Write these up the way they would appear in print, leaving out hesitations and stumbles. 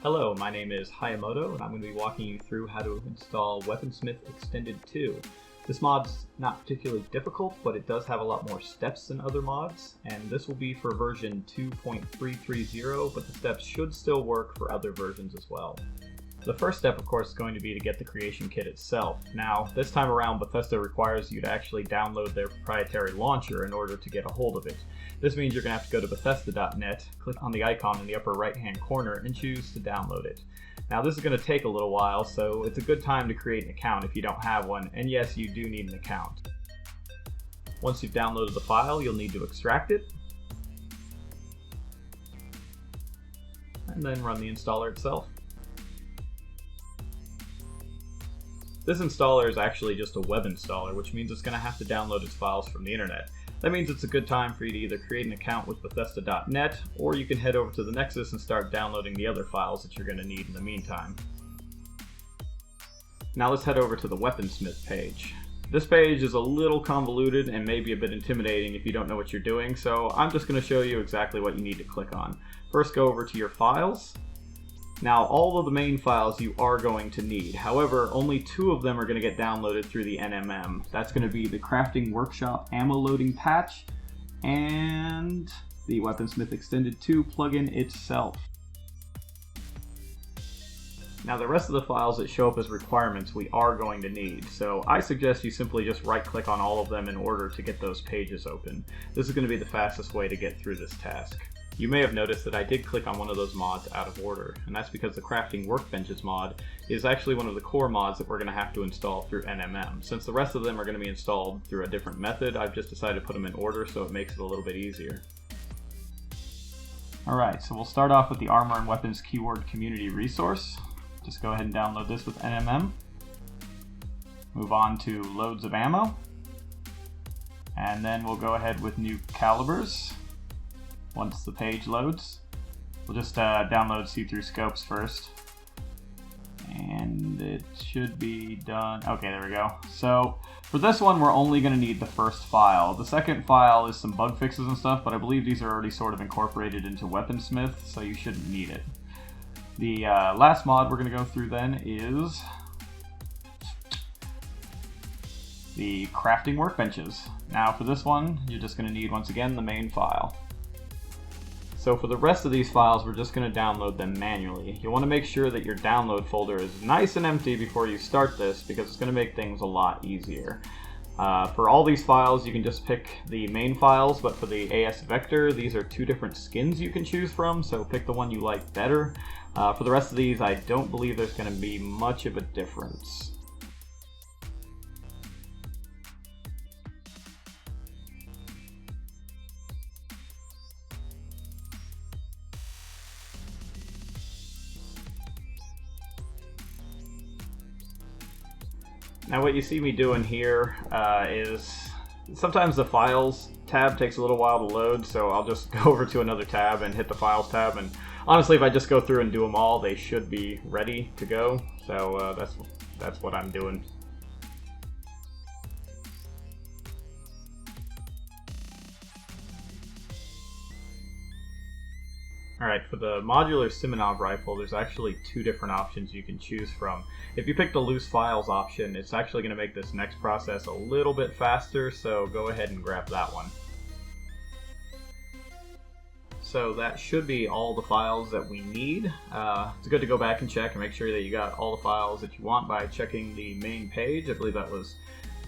Hello, my name is Hayamoto, and I'm going to be walking you through how to install Weaponsmith Extended 2. This mod's not particularly difficult, but it does have a lot more steps than other mods, and this will be for version 2.330, but the steps should still work for other versions as well. The first step, of course, is going to be to get the creation kit itself. Now, this time around, Bethesda requires you to actually download their proprietary launcher in order to get a hold of it. This means you're going to have to go to bethesda.net, click on the icon in the upper right-hand corner, and choose to download it. Now, this is going to take a little while, so it's a good time to create an account if you don't have one, and yes, you do need an account. Once you've downloaded the file, you'll need to extract it, and then run the installer itself. This installer is actually just a web installer, which means it's going to have to download its files from the internet. That means it's a good time for you to either create an account with bethesda.net, or you can head over to the Nexus and start downloading the other files that you're going to need in the meantime. Now let's head over to the Weaponsmith page. This page is a little convoluted and maybe a bit intimidating if you don't know what you're doing, so I'm just going to show you exactly what you need to click on. First, go over to your files. Now, all of the main files you are going to need. However, only 2 of them are going to get downloaded through the NMM. That's going to be the Crafting Workshop Ammo Loading Patch and the Weaponsmith Extended 2 plugin itself. Now, the rest of the files that show up as requirements we are going to need, so I suggest you simply just right-click on all of them in order to get those pages open. This is going to be the fastest way to get through this task. You may have noticed that I did click on one of those mods out of order, and that's because the Crafting Workbenches mod is actually one of the core mods that we're going to have to install through NMM. Since the rest of them are going to be installed through a different method, I've just decided to put them in order so it makes it a little bit easier. Alright, so we'll start off with the Armor and Weapons Keyword Community Resource. Just go ahead and download this with NMM. Move on to Loads of Ammo. And then we'll go ahead with New Calibers. Once the page loads, we'll just download see-through scopes first. And it should be done. Okay, there we go. So for this one, we're only going to need the first file. The second file is some bug fixes and stuff, but I believe these are already sort of incorporated into Weaponsmith, so you shouldn't need it. The last mod we're going to go through then is the Crafting Workbenches. Now for this one, you're just going to need, once again, the main file. So for the rest of these files, we're just going to download them manually. You want to make sure that your download folder is nice and empty before you start this, because it's going to make things a lot easier. For all these files, you can just pick the main files, but for the AS Vector, these are 2 different skins you can choose from, so pick the one you like better. For the rest of these, I don't believe there's going to be much of a difference. Now what you see me doing here is sometimes the Files tab takes a little while to load, so I'll just go over to another tab and hit the Files tab, and honestly if I just go through and do them all, they should be ready to go, so that's what I'm doing. Alright, for the modular Simonov rifle, there's actually 2 different options you can choose from. If you pick the loose files option, it's actually going to make this next process a little bit faster, so go ahead and grab that one. So that should be all the files that we need. It's good to go back and check and make sure that you got all the files that you want by checking the main page. I believe that was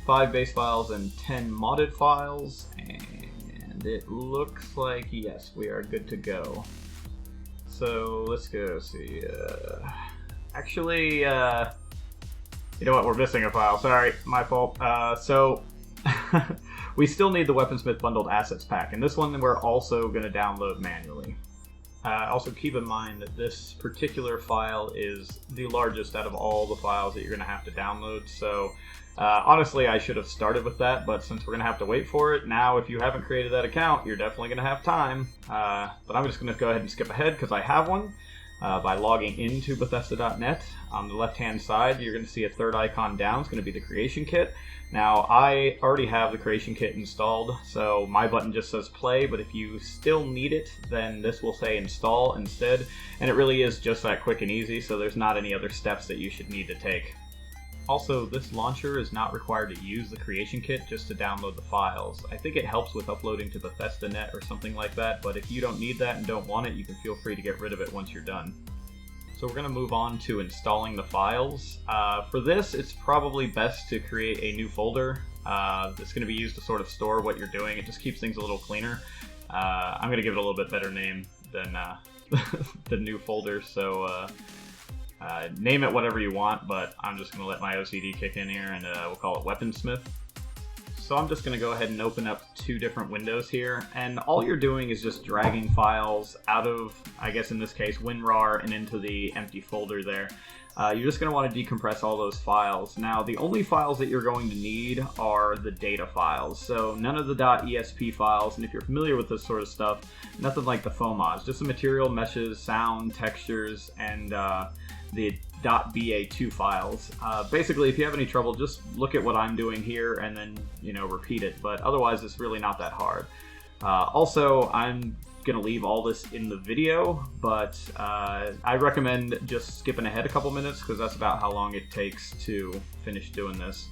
5 base files and 10 modded files, and it looks like, yes, we are good to go. So let's go see. Actually, you know what? We're missing a file. Sorry, my fault. So we still need the Weaponsmith Bundled Assets Pack, and this one we're also going to download manually. Also keep in mind that this particular file is the largest out of all the files that you're going to have to download, so honestly I should have started with that, but since we're going to have to wait for it, now if you haven't created that account, you're definitely going to have time. But I'm just going to go ahead and skip ahead because I have one. by logging into bethesda.net. On the left-hand side, you're going to see a third icon down. It's going to be the creation kit. Now, I already have the creation kit installed, so my button just says play, but if you still need it, then this will say install instead, and it really is just that quick and easy, so there's not any other steps that you should need to take. Also, this launcher is not required to use the creation kit, just to download the files. I think it helps with uploading to bethesda.net or something like that, but if you don't need that and don't want it, you can feel free to get rid of it once you're done. So we're going to move on to installing the files. For this, it's probably best to create a new folder that's going to be used to sort of store what you're doing. It just keeps things a little cleaner. I'm going to give it a little bit better name than the new folder, so name it whatever you want, but I'm just going to let my OCD kick in here, and we'll call it Weaponsmith. So I'm just going to go ahead and open up two different windows here, and all you're doing is just dragging files out of, I guess in this case, WinRAR and into the empty folder there. You're just going to want to decompress all those files. Now, the only files that you're going to need are the data files, so none of the .esp files, and if you're familiar with this sort of stuff, nothing like the FOMODs, just the material, meshes, sound, textures, and the .ba2 files. Basically, if you have any trouble, just look at what I'm doing here and then, repeat it, but otherwise it's really not that hard. Also, I'm going to leave all this in the video, but I recommend just skipping ahead a couple minutes because that's about how long it takes to finish doing this.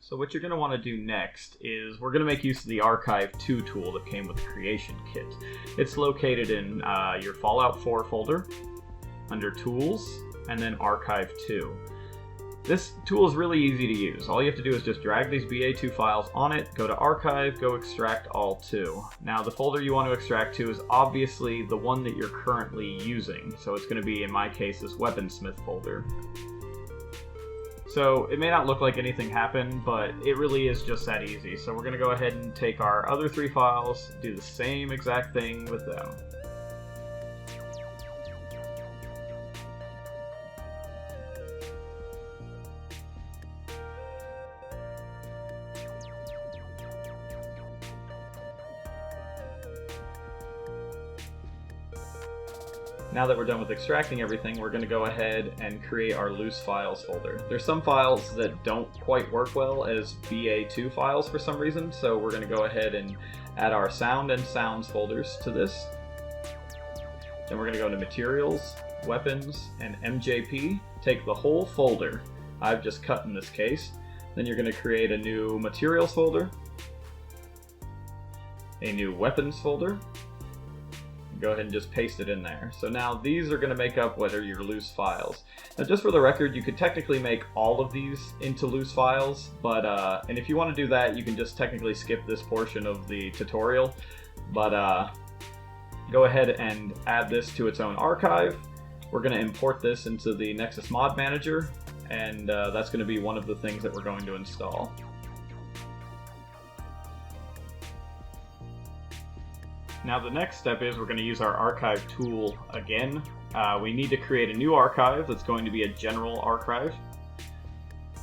So what you're going to want to do next is we're going to make use of the Archive 2 tool that came with the creation kit. It's located in your Fallout 4 folder, under Tools, and then Archive 2. This tool is really easy to use. All you have to do is just drag these BA2 files on it, go to Archive, go extract all 2. Now the folder you want to extract to is obviously the one that you're currently using, so it's going to be, in my case, this Weaponsmith folder. So it may not look like anything happened, but it really is just that easy. So we're going to go ahead and take our other 3 files, do the same exact thing with them. Now that we're done with extracting everything, we're going to go ahead and create our loose files folder. There's some files that don't quite work well as BA2 files for some reason, so we're going to go ahead and add our sound and sounds folders to this. Then we're going to go into Materials, Weapons, and MJP. Take the whole folder I've just cut in this case. Then you're going to create a new Materials folder, a new Weapons folder. Go ahead and just paste it in there. So now these are going to make up what are your loose files. Now just for the record, you could technically make all of these into loose files, but and if you want to do that, you can just technically skip this portion of the tutorial, but go ahead and add this to its own archive. We're going to import this into the Nexus mod manager, and that's going to be one of the things that we're going to install. Now the next step is we're going to use our archive tool again. We need to create a new archive that's going to be a general archive.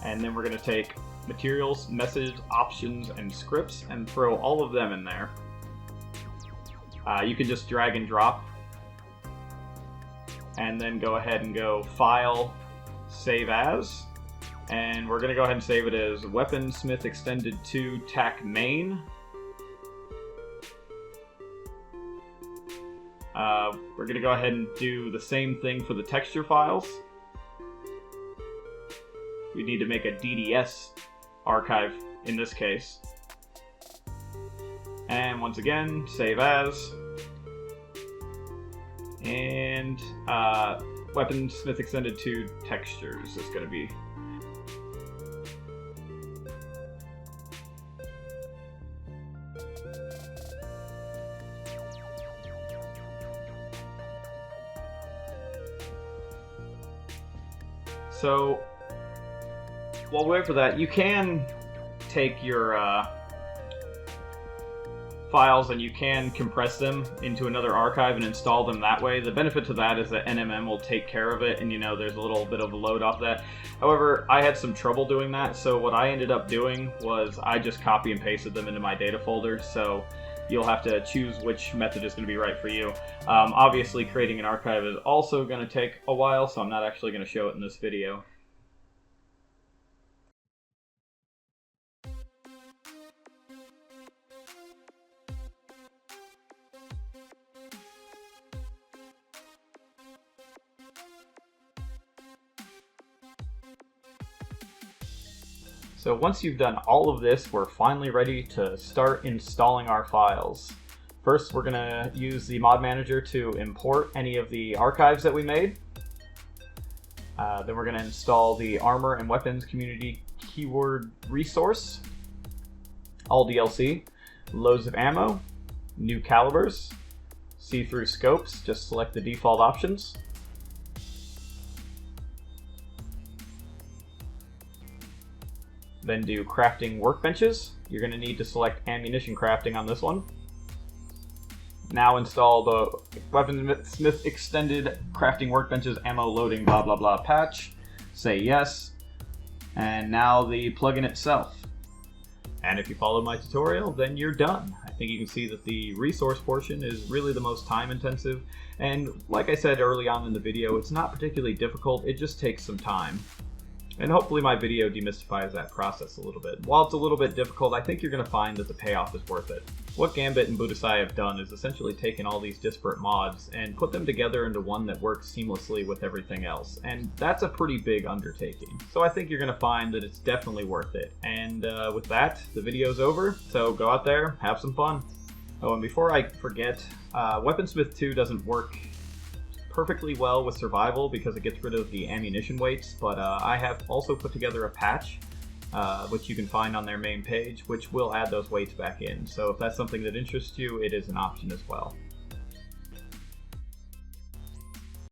And then we're going to take materials, messages, options, and scripts and throw all of them in there. You can just drag and drop. And then go ahead and go File, Save As. And we're going to go ahead and save it as Weaponsmith Extended 2 TAC Main. We're going to go ahead and do the same thing for the texture files. We need to make a DDS archive in this case. And once again, save as. And Weaponsmith Extended 2 Textures is going to be. So, while we wait for that, you can take your files and you can compress them into another archive and install them that way. The benefit to that is that NMM will take care of it, and there's a little bit of a load off that. However, I had some trouble doing that, so what I ended up doing was I just copy and pasted them into my data folder, so you'll have to choose which method is going to be right for you. Obviously, creating an archive is also going to take a while, so I'm not actually going to show it in this video. So once you've done all of this, we're finally ready to start installing our files. First, we're going to use the mod manager to import any of the archives that we made. Then we're going to install the Armor and Weapons Community Keyword Resource, all DLC, loads of ammo, new calibers, see-through scopes, just select the default options. Then do crafting workbenches. You're going to need to select ammunition crafting on this one. Now install the Weaponsmith Extended Crafting Workbenches Ammo Loading blah blah blah patch. Say yes. And now the plugin itself. And if you follow my tutorial, then you're done. I think you can see that the resource portion is really the most time intensive. And like I said early on in the video, it's not particularly difficult, it just takes some time. And hopefully my video demystifies that process a little bit. While it's a little bit difficult, I think you're going to find that the payoff is worth it. What Gambit and Budasai have done is essentially taken all these disparate mods and put them together into one that works seamlessly with everything else. And that's a pretty big undertaking. So I think you're going to find that it's definitely worth it. And with that, the video's over. So go out there, have some fun. Oh, and before I forget, Weaponsmith 2 doesn't work perfectly well with survival because it gets rid of the ammunition weights, but I have also put together a patch which you can find on their main page, which will add those weights back in. So if that's something that interests you, it is an option as well.